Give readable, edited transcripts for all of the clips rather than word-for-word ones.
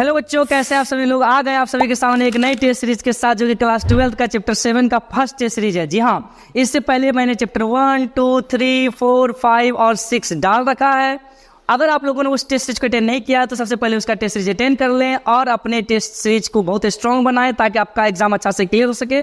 Hello बच्चों, कैसे आप सभी लोग। आ गए आप सभी के सामने एक नई टेस्ट सीरीज के साथ, जो कि क्लास 12 का चैप्टर 7 का फर्स्ट टेस्ट सीरीज है। जी हाँ, इससे पहले मैंने चैप्टर 1, 2, 3, 4, 5 और 6 डाल रखा है। अगर आप लोगों ने उस टेस्ट सीरीज को अटेंड नहीं किया तो सबसे पहले उसका टेस्ट सीरीज अटेंड कर लें और अपने टेस्ट सीरीज को बहुत स्ट्रॉन्ग बनाएं, ताकि आपका एग्जाम अच्छा से क्लियर हो सके।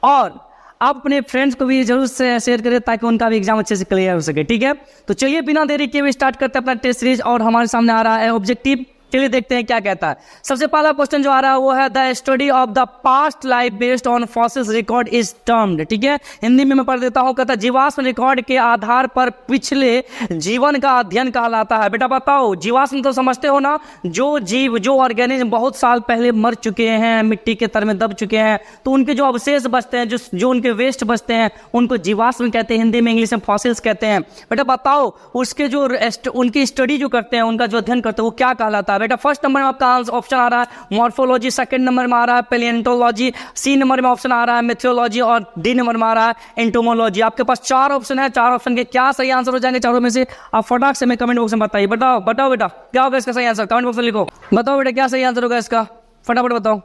और आप अपने फ्रेंड्स को भी जरूर से शेयर करें, ताकि उनका भी एग्जाम अच्छे से क्लियर हो सके। ठीक है, तो चलिए बिना देरी किए हुए स्टार्ट करते हैं अपना टेस्ट सीरीज। और हमारे सामने आ रहा है ऑब्जेक्टिव। चलिए देखते हैं क्या कहता है। सबसे पहला क्वेश्चन जो आ रहा है वो है, the study of the past life based on fossils record is termed. ठीक है, हिंदी में मैं पढ़ देता हूँ। कहता है जीवाश्म रिकॉर्ड के आधार पर पिछले जीवन का अध्ययन कहलाता है। बेटा बताओ, जीवाश्म तो समझते हो ना, जो जीव जो ऑर्गेनिज्म बहुत साल पहले मर चुके हैं, मिट्टी के तर में दब चुके हैं, तो उनके जो अवशेष बचते हैं, जो उनके वेस्ट बचते हैं, उनको जीवाश्म कहते हैं। हिंदी में इंग्लिश में फॉसिल्स कहते हैं। बेटा बताओ, उसके जो उनकी स्टडी जो करते हैं, उनका जो अध्ययन करते हैं, वो क्या कहलाता है। बेटा फर्स्ट नंबर में आपका ऑप्शन आ रहा है मॉर्फोलॉजी, सेकंड नंबर में आ रहा है पैलियोंटोलॉजी, सी नंबर में ऑप्शन आ रहा है मेथियोलॉजी और डी नंबर में आ रहा है एंटोमोलॉजी। आपके पास 4 ऑप्शन है। 4 ऑप्शन के क्या सही आंसर हो जाएंगे चारों में से? आप फटाक से मैं कमेंट बॉक्स में बताइए। बताओ बताओ बेटा, क्या होगा इसका सही आंसर? कमेंट बॉक्स में लिखो। बताओ बेटा, क्या सही आंसर होगा इसका? फटाफट बताओ।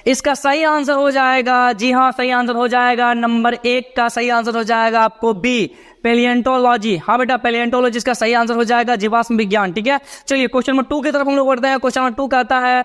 इसका सही आंसर हो जाएगा, जी हाँ सही आंसर हो जाएगा, नंबर 1 का सही आंसर हो जाएगा आपको बी, पैलियोंटोलॉजी। हाँ बेटा, पैलियोंटोलॉजी इसका सही आंसर हो जाएगा, जीवाश्म विज्ञान। ठीक है, चलिए क्वेश्चन नंबर 2 की तरफ हम लोग बढ़ते हैं। क्वेश्चन नंबर 2 कहता है,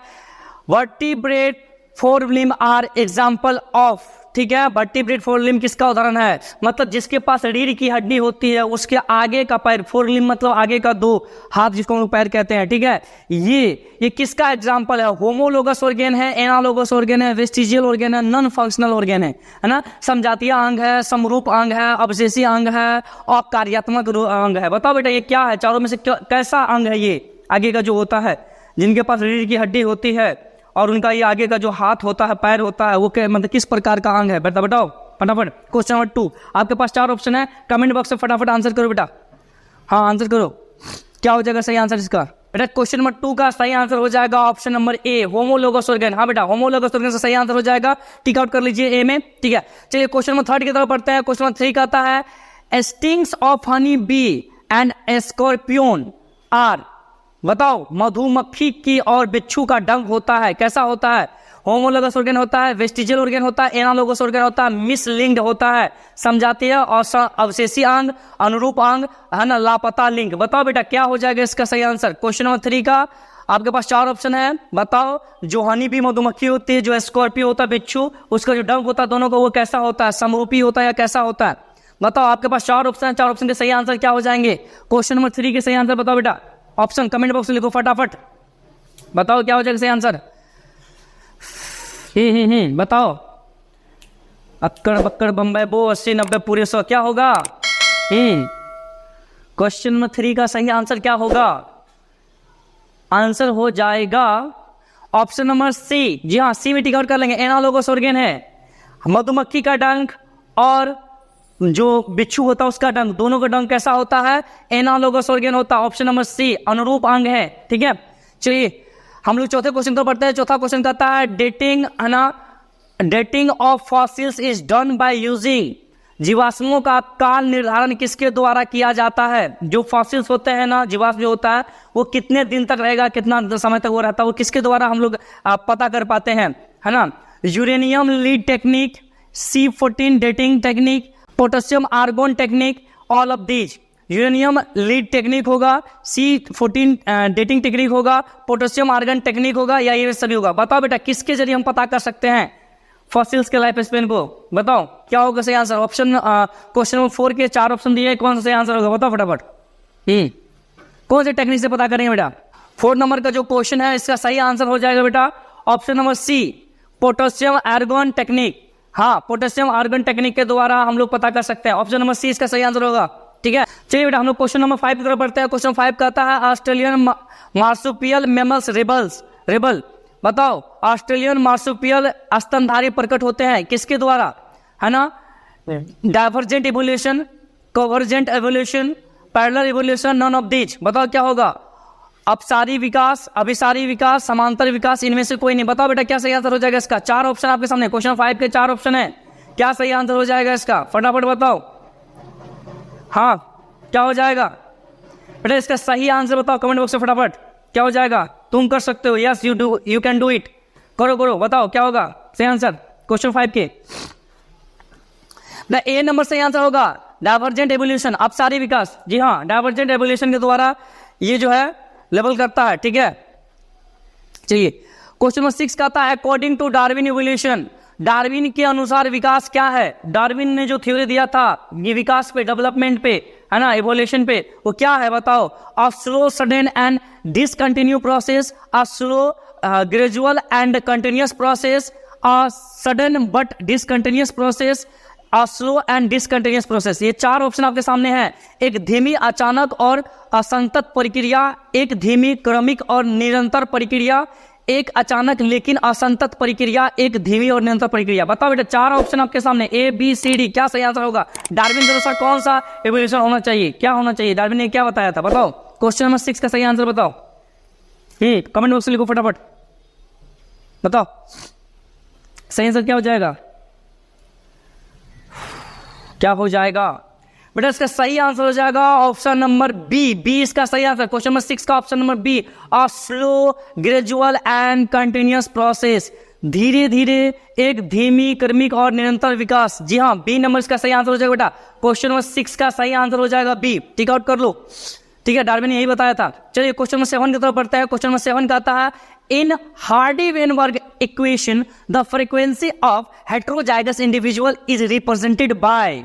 vertebrate four limb are example of. ठीक है, वर्टिब्रेट फोर लिम्ब किसका उदाहरण है? मतलब जिसके पास रीढ़ की हड्डी होती है, उसके आगे का पैर, फोर लिम्ब मतलब आगे का 2 हाथ, जिसको हम लोग पैर कहते हैं। ठीक है, ये किसका एग्जाम्पल है? होमोलोगस ऑर्गेन है, एनालोगस ऑर्गेन है, वेस्टिजियल ऑर्गेन है, नॉन फंक्शनल ऑर्गेन है ना। समजातीय अंग है, समरूप अंग है, अवशेषी अंग है और कार्यात्मक अंग है। बताओ बेटा, ये क्या है? चारों में से कैसा अंग है ये आगे का जो होता है, जिनके पास रीढ़ की हड्डी होती है और उनका ये आगे का जो हाथ होता है, पैर होता है, वो मतलब किस प्रकार का अंग है? बेटा बताओ फटाफट। क्वेश्चन नंबर 2, आपके पास 4 ऑप्शन है। कमेंट बॉक्स में फटाफट आंसर करो बेटा। हाँ आंसर करो, क्या हो जाएगा सही आंसर इसका? बेटा क्वेश्चन नंबर 2 का सही आंसर हो जाएगा option number A, homologous organ. हाँ बेटा, होमोलोगस ऑर्गन से सही आंसर हो जाएगा। टिक आउट कर लीजिए ए में। ठीक है, चलिए क्वेश्चन नंबर 3 की तरफ पढ़ते हैं। क्वेश्चन नंबर 3 कहता है, stings of honey bee and scorpion are. बताओ, मधुमक्खी की और बिच्छू का डंक होता है, कैसा होता है? होमोलोगस ऑर्गन होता है, वेस्टिजियल ऑर्गन होता है, एनालोगस ऑर्गन होता है, मिसलिंक्ड होता है, समजातीय और अवशेषी अंग, अनुरूप अंग है ना, लापता लिंक। बताओ बेटा, क्या हो जाएगा इसका सही आंसर? क्वेश्चन नंबर 3 का आपके पास 4 ऑप्शन है। बताओ, जो हनी बी मधुमक्खी होती है, जो स्कॉर्पियो होता है बिच्छू, उसका जो डंक होता है दोनों का, वो कैसा होता है? समरूपी होता है या कैसा होता है? बताओ, आपके पास 4 ऑप्शन है। 4 ऑप्शन के सही आंसर क्या हो जाएंगे? क्वेश्चन नंबर 3 के सही आंसर बताओ बेटा। ऑप्शन कमेंट बॉक्स में लिखो फटाफट। बताओ क्या हो जाएगा सही आंसर? बताओ। अक्कड़ बक्कड़ बम्बई बो 80 90 पूरे 100, क्या होगा? क्वेश्चन नंबर 3 का सही आंसर क्या होगा? आंसर हो जाएगा ऑप्शन नंबर सी। जी हाँ, सी में टिक आउट कर लेंगे। एनालोगस ऑर्गन है, मधुमक्खी का डंक और जो बिच्छू होता है उसका डंक, दोनों का डंक कैसा होता है? एनालोगस ऑर्गन होता है। ऑप्शन नंबर सी, अनुरूप अंग है। ठीक है, चलिए हम लोग चौथे क्वेश्चन को पढ़ते हैं। चौथा क्वेश्चन कहता है, डेटिंग है ना, dating of fossils is done by using. जीवाश्मों का काल निर्धारण किसके द्वारा किया जाता है? जो फॉसिल्स होते हैं ना, जीवाश्म जो होता है, वो कितने दिन तक रहेगा, कितना समय तक वो रहता है, वो किसके द्वारा हम लोग पता कर पाते हैं, है ना? Uranium lead technique, C14 dating technique, potassium argon technique, all of these. Uranium lead technique होगा, C14 डेटिंग टेक्निक होगा, पोटेशियम आर्गन टेक्निक होगा, या ये सभी होगा। बताओ बेटा, किसके जरिए हम पता कर सकते हैं फॉसिल्स के लाइफ स्पेन को? बताओ क्या होगा सही आंसर? ऑप्शन क्वेश्चन नंबर 4 के 4 ऑप्शन दिए, कौन सा सही आंसर होगा? बताओ फटाफट। कौन से टेक्निक से पता करेंगे बेटा? 4 नंबर का जो क्वेश्चन है, इसका सही आंसर हो जाएगा बेटा option number C, potassium argon technique. हाँ, पोटेशियम आर्गन टेक्निक के द्वारा हम लोग पता कर सकते हैं। ऑप्शन नंबर सी इसका सही आंसर होगा। ठीक है, चलिए बेटा हम लोग क्वेश्चन नंबर 5 की तरफ बढ़ते हैं। क्वेश्चन 5 कहता है, ऑस्ट्रेलियन मार्सुपियल मैमल्स रेबल। बताओ, ऑस्ट्रेलियन मार्सुपियल स्तनधारी प्रकट होते हैं किसके द्वारा, है ना? Divergent evolution, convergent evolution, parallel evolution, none of these. बताओ क्या होगा? अपसारी विकास, अभिसारी विकास, समांतर विकास, इनमें से कोई नहीं। बताओ बेटा क्या सही आंसर हो जाएगा इसका? 4 ऑप्शन आपके सामने, क्वेश्चन 5 के 4 ऑप्शन है। क्या सही आंसर हो जाएगा इसका? फटाफट बताओ। हाँ, क्या हो जाएगा बेटा इसका सही आंसर? बताओ कमेंट बॉक्स में फटाफट। क्या हो जाएगा? तुम कर सकते हो, yes you can do it, करो करो, बताओ क्या होगा सही आंसर क्वेश्चन 5 के? ए नंबर सही आंसर होगा डाइवर्जेंट एवोल्यूशन, अपसारी विकास। जी हाँ, डाइवर्जेंट एवोल्यूशन के द्वारा ये जो है लेवल करता है, ठीक है। चलिए क्वेश्चन नंबर 6 कहता है according to Darwin evolution, Darwin के अनुसार विकास क्या है? डार्विन ने जो थ्योरी दिया था ये विकास पे, डेवलपमेंट पे, है ना, एवोल्यूशन पे, वो क्या है बताओ? A slow sudden and discontinue process, a slow gradual and continuous process, a sudden but discontinuous process, a slow and discontinuous process. ये 4 ऑप्शन आपके सामने हैं। एक धीमी, अचानक और असंतत प्रक्रिया, एक धीमी, क्रमिक और निरंतर प्रक्रिया, एक अचानक लेकिन असंतत प्रक्रिया, एक धीमी और निरंतर प्रक्रिया। बताओ बेटा, 4 ऑप्शन आपके सामने, ए बी सी डी, क्या सही आंसर होगा? डार्विन के अनुसार कौन सा एवोल्यूशन होना चाहिए, क्या होना चाहिए? डार्विन ने क्या बताया था बताओ? क्वेश्चन नंबर 6 का सही आंसर बताओ, कमेंट बॉक्स में लिखो फटाफट, बताओ सही आंसर क्या हो जाएगा? क्या हो जाएगा बेटा? इसका सही आंसर हो जाएगा ऑप्शन नंबर बी। बी इसका सही आंसर, क्वेश्चन नंबर 6 का option number B, a slow gradual and continuous process, धीरे धीरे एक धीमी, क्रमिक और निरंतर विकास। जी हाँ, बी नंबर इसका सही आंसर हो जाएगा बेटा। क्वेश्चन नंबर 6 का सही आंसर हो जाएगा बी, टिक आउट कर लो, ठीक है, डार्विन ने यही बताया था। चलिए क्वेश्चन नंबर 7 की तरफ बढ़ता है। क्वेश्चन नंबर 7 कहता है in Hardy Weinberg equation the frequency of heterozygous individual is represented by.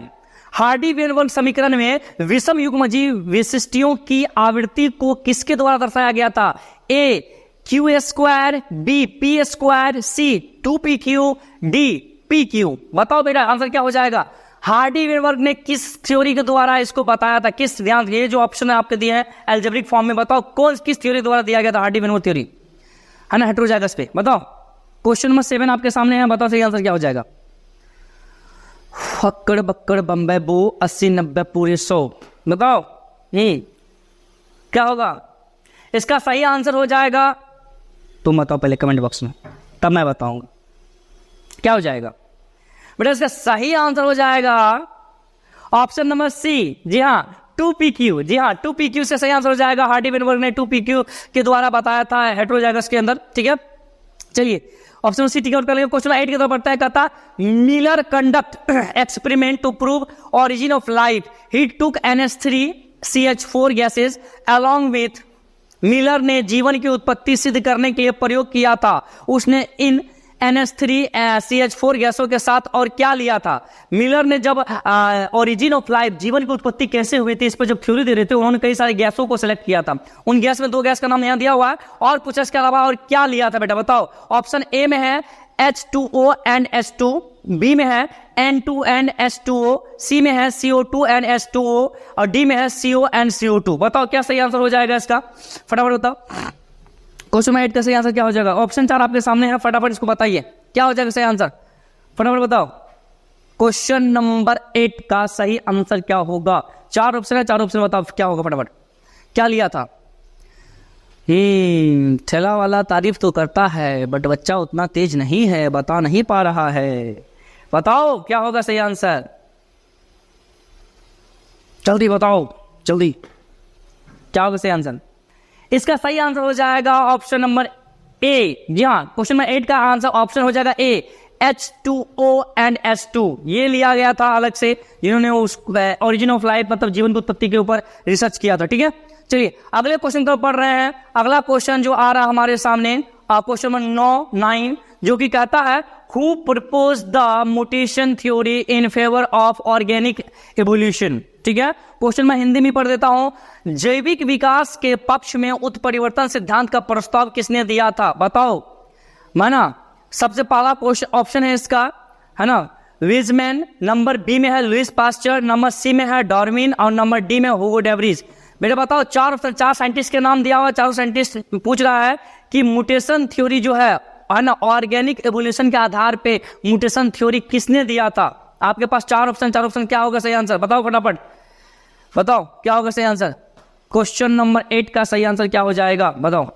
Hardy Weinberg समीकरण में विषम युग्मजीव विशिष्टियों की आवृत्ति को किसके द्वारा दर्शाया गया था? A q square, B p square, C 2pq, D pq। बताओ बेटा आंसर क्या हो जाएगा? हार्डी-वेनबर्ग ने किस थ्योरी के द्वारा इसको बताया था? किस, ध्यान, ये जो ऑप्शन है आपके दिए हैं एल्जेब्रिक फॉर्म में, बताओ कौन किस थ्योरी द्वारा दिया गया था? हार्डी-वेनबर्ग थ्योरी, है ना, हेटेरोजाइगस पे। बताओ क्वेश्चन नंबर 7 आपके सामने है, बताओ सही आंसर क्या हो जाएगा? फक्कड़ बक्कड़ बम्बे बो 80 90 पूरे 100, बताओ क्या होगा? इसका सही आंसर हो जाएगा, तुम बताओ पहले कमेंट बॉक्स में, तब मैं बताऊंगा क्या हो जाएगा बेटा। इसका सही आंसर हो जाएगा ऑप्शन नंबर सी। जी हाँ 2pq, जी हाँ 2pq से सही आंसर हो जाएगा। हार्डी-वेनबर्ग ने 2pq के द्वारा बताया था हेटेरोजाइगस के अंदर, ठीक है। चलिए ऑप्शन सी टिक आउट कर लेंगे। क्वेश्चन 8 की तरफ बढ़ता है, कहता Miller conduct experiment to prove origin of life, he took NH3CH4 gases along with. Miller ने जीवन की उत्पत्ति सिद्ध करने के लिए प्रयोग किया था। उसने इन NH3CH4 गैसों के साथ और क्या लिया था? मिलर ने जब ओरिजिन ऑफ लाइफ, जीवन की उत्पत्ति कैसे हुई थी, इस पर जब थ्योरी दे रहे थे, उन्होंने कई सारे गैसों को सिलेक्ट किया था। उन गैस में 2 गैस का नाम यहाँ दिया हुआ है, और कुछ इसके अलावा और क्या लिया था बेटा बताओ? ऑप्शन ए में है H2O and H2, बी में है N2 and H2O, सी में है CO2 and H2O, और डी में है CO and CO2। बताओ क्या सही आंसर हो जाएगा इसका? फटाफट बताओ क्वेश्चन 8 का सही आंसर क्या हो जाएगा? ऑप्शन 4 आपके सामने है, फटाफट इसको बताइए क्या हो जाएगा सही आंसर, फटाफट बताओ। क्वेश्चन नंबर 8 का सही आंसर क्या होगा? 4 ऑप्शन है, 4 ऑप्शन बताओ क्या होगा फटाफट। क्या लिया था? ठेला वाला तारीफ तो करता है बट बच्चा उतना तेज नहीं है, बता नहीं पा रहा है। बताओ क्या होगा सही आंसर, जल्दी बताओ जल्दी, क्या होगा सही आंसर? इसका सही आंसर हो जाएगा ऑप्शन नंबर ए। जी हाँ, क्वेश्चन नंबर 8 का आंसर ऑप्शन हो जाएगा ए, H2O and H2। ये लिया गया था अलग से, जिन्होंने उस ओरिजिन ऑफ लाइफ मतलब जीवन की उत्पत्ति के ऊपर रिसर्च किया था, ठीक है। चलिए अगले क्वेश्चन को पढ़ रहे हैं। अगला क्वेश्चन जो आ रहा हमारे सामने, क्वेश्चन नंबर 9, जो कि कहता है who propose the mutation theory in favour of organic evolution. ठीक है, क्वेश्चन मैं हिंदी में पढ़ देता हूं। जैविक विकास के पक्ष में उत्परिवर्तन सिद्धांत का प्रस्ताव किसने दिया था? बताओ। माना सबसे पहला क्वेश्चन ऑप्शन है इसका, है ना, विजमैन, नंबर बी में है लुइस पास्चर, नंबर सी में है डार्विन, और नंबर डी में हुगो डेवरीज। बेटा बताओ, चार साइंटिस्ट के नाम दिया हुआ, चारों साइंटिस्ट पूछ रहा है कि म्यूटेशन थ्योरी जो है ना, ऑर्गेनिक एवोल्यूशन के आधार पे म्यूटेशन थ्योरी किसने दिया था? आपके पास चार ऑप्शन, क्या होगा सही आंसर? बताओ फटाफट, बताओ क्या होगा सही आंसर। क्वेश्चन नंबर 8 का सही आंसर क्या हो जाएगा? बताओ।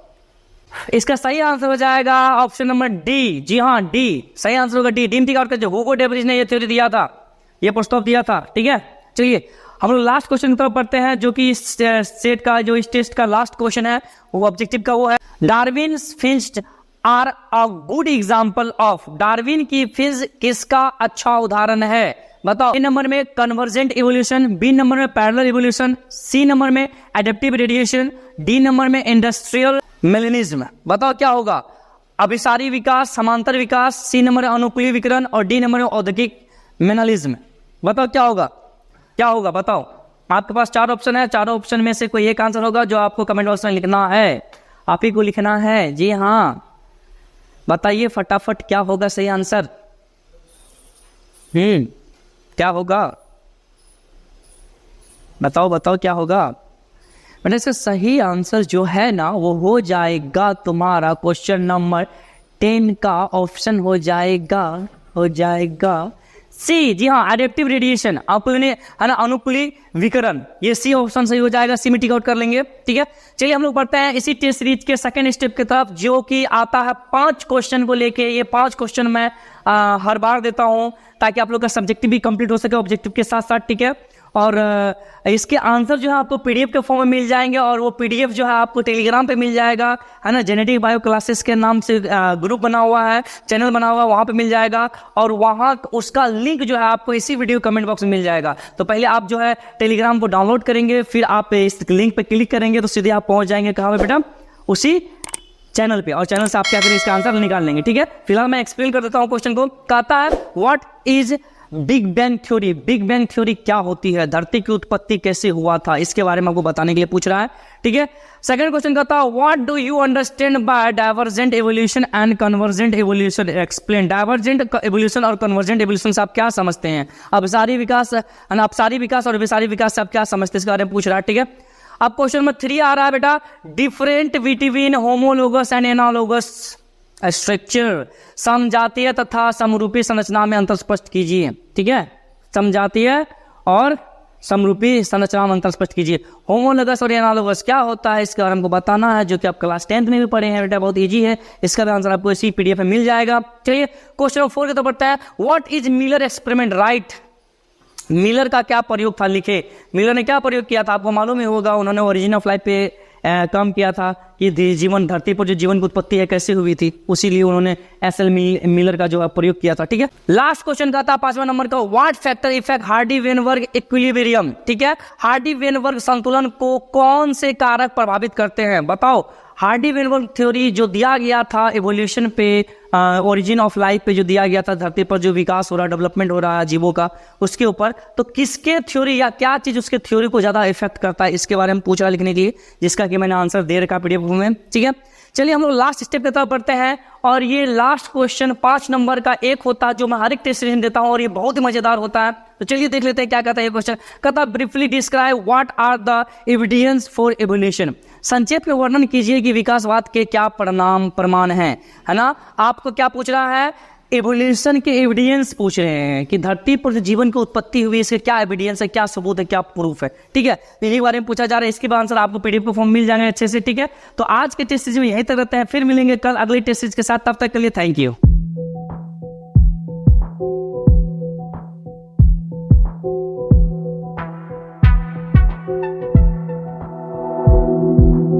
इसका सही आंसर हो जाएगा ऑप्शन नंबर डी। जी हाँ, डी सही आंसर होगा, डी। टीम टिक आउट कर, हुगो डेवरीज ने ये थ्योरी दिया था, ये प्रस्ताव दिया था। ठीक है, चलिए हम लोग लास्ट क्वेश्चन की तरफ पढ़ते हैं, जो कि इस सेट का, जो इस टेस्ट का लास्ट क्वेश्चन है, वो ऑब्जेक्टिव का वो है, Darwin finch are a good example of. Darwin की फिंच किसका अच्छा उदाहरण है? बताओ। ए नंबर में कन्वर्जेंट इवोल्यूशन, बी नंबर में पैरेलल इवोल्यूशन, सी नंबर में एडेप्टिव रेडिएशन, डी नंबर में इंडस्ट्रियल मेलेनिज्म। बताओ क्या होगा? अभिसारी विकास, समांतर विकास, सी नंबर में अनुकूली विकिरण और डी नंबर में औद्योगिक मेनालिज्म। बताओ क्या होगा? क्या होगा बताओ। आपके पास 4 ऑप्शन है, चारों ऑप्शन में से कोई एक आंसर होगा जो आपको कमेंट बॉक्स में लिखना है। आप ही को लिखना है, जी हाँ। बताइए फटाफट क्या होगा सही आंसर? क्या होगा? बताओ बताओ क्या होगा? बेटा इसका सही आंसर जो है ना, वो हो जाएगा तुम्हारा क्वेश्चन नंबर 10 का ऑप्शन हो जाएगा सी। जी हाँ, एडेप्टिव रेडिएशन, अनुकूली, है ना, अनुकूली विकिरण। ये सी ऑप्शन सही हो जाएगा, सी में टिक आउट कर लेंगे। ठीक है, चलिए हम लोग पढ़ते हैं इसी टेस्ट सीरीज के सेकंड स्टेप की तरफ, जो कि आता है 5 क्वेश्चन को लेके। ये 5 क्वेश्चन मैं हर बार देता हूं ताकि आप लोग का सब्जेक्टिव भी कंप्लीट हो सके ऑब्जेक्टिव के साथ साथ। ठीक है, और इसके आंसर जो है आपको पीडीएफ के फॉर्म में मिल जाएंगे, और वो पीडीएफ जो है आपको टेलीग्राम पे मिल जाएगा, है ना। जेनेटिक बायो क्लासेस के नाम से ग्रुप बना हुआ है, चैनल बना हुआ है, वहाँ पे मिल जाएगा, और वहाँ उसका लिंक जो है आपको इसी वीडियो कमेंट बॉक्स में मिल जाएगा। तो पहले आप जो है टेलीग्राम को डाउनलोड करेंगे, फिर आप इस लिंक पे क्लिक करेंगे तो सीधे आप पहुँच जाएंगे कहाँ पे बेटा? उसी चैनल पे, और चैनल से आप क्या करें, इसका आंसर निकाल लेंगे। ठीक है, फिलहाल मैं एक्सप्लेन कर देता हूँ क्वेश्चन को। कहता है what is big bang theory. Big bang theory क्या होती है? धरती की उत्पत्ति कैसे हुआ था, इसके बारे में आपको बताने के लिए पूछ रहा है। ठीक है, सेकंड क्वेश्चन कहता है what do you understand by divergent evolution and convergent evolution, explain. Divergent evolution और कन्वर्जेंट एवोल्यूशन से आप क्या समझते हैं? अपसारी विकास, अपसारी विकास और अभिसारी विकास से आप क्या समझते हैं, इसके बारे में पूछ रहा है। ठीक है, अब क्वेश्चन नंबर 3 आ रहा है बेटा, different between homologous and analogous structure. समजातीय तथा समरूपी संरचना में अंतर स्पष्ट कीजिए। ठीक है, समजातीय और समरूपी संरचना में अंतर स्पष्ट कीजिए। होमोलोगस और एनालोगस क्या होता है, इसके बारे में हमको बताना है, जो कि आप क्लास 10th में भी पढ़े हैं बेटा, बहुत इजी है। इसका भी आंसर आपको इसी पीडीएफ में मिल जाएगा। चलिए क्वेश्चन नंबर 4 के तो पढ़ता है what is Miller experiment, right. Miller का क्या प्रयोग था, लिखे। मिलर ने क्या प्रयोग किया था, आपको मालूम ही होगा। उन्होंने ओरिजिन ऑफ लाइफ पे काम किया था कि जीवन, धरती पर जो जीवन की उत्पत्ति है कैसे हुई थी, उसीलिए उन्होंने एसएल मिलर का जो प्रयोग किया था। ठीक है, लास्ट क्वेश्चन का था 5वां नंबर का, what factor effect Hardy-Weinberg equilibrium. ठीक है, हार्डी-वेनबर्ग संतुलन को कौन से कारक प्रभावित करते हैं? बताओ। हार्डी-वेनबर्ग थ्योरी जो दिया गया था एवोल्यूशन पे, ओरिजिन ऑफ लाइफ पे जो दिया गया था, धरती पर जो विकास हो रहा है, डेवलपमेंट हो रहा है जीवों का, उसके ऊपर, तो किसके थ्योरी या क्या चीज उसके थ्योरी को ज्यादा इफेक्ट करता है, इसके बारे में पूछ रहा लिखने के लिए, जिसका कि मैंने आंसर दे रखा पीडीएफ में। ठीक है, चलिए हम लोग लास्ट स्टेप की तरफ बढ़ते हैं, और ये लास्ट क्वेश्चन 5 नंबर का एक होता है जो मैं हर एक टेस्ट सीरीज में देता हूँ, और ये बहुत ही मजेदार होता है। तो चलिए देख लेते हैं क्या कहता है ये क्वेश्चन। कहता है briefly describe what are the evidence for evolution. संक्षेप में वर्णन कीजिए कि विकासवाद के क्या प्रमाण हैं, है ना। आपको क्या पूछ रहा है? एवोल्यूशन के एविडेंस पूछ रहे हैं कि धरती पर जो जीवन की उत्पत्ति हुई, इसके क्या एविडेंस है, क्या सबूत है, क्या प्रूफ है। ठीक है, इन्हीं बारे में पूछा जा रहा है। इसके बाद आंसर आपको पीडीएफ पे फॉर्म मिल जाएंगे अच्छे से। ठीक है, तो आज के टेस्ट सीरीज में यहीं तक रहते हैं, फिर मिलेंगे कल अगली टेस्ट सीरीज के साथ। तब तक के लिए थैंक यू।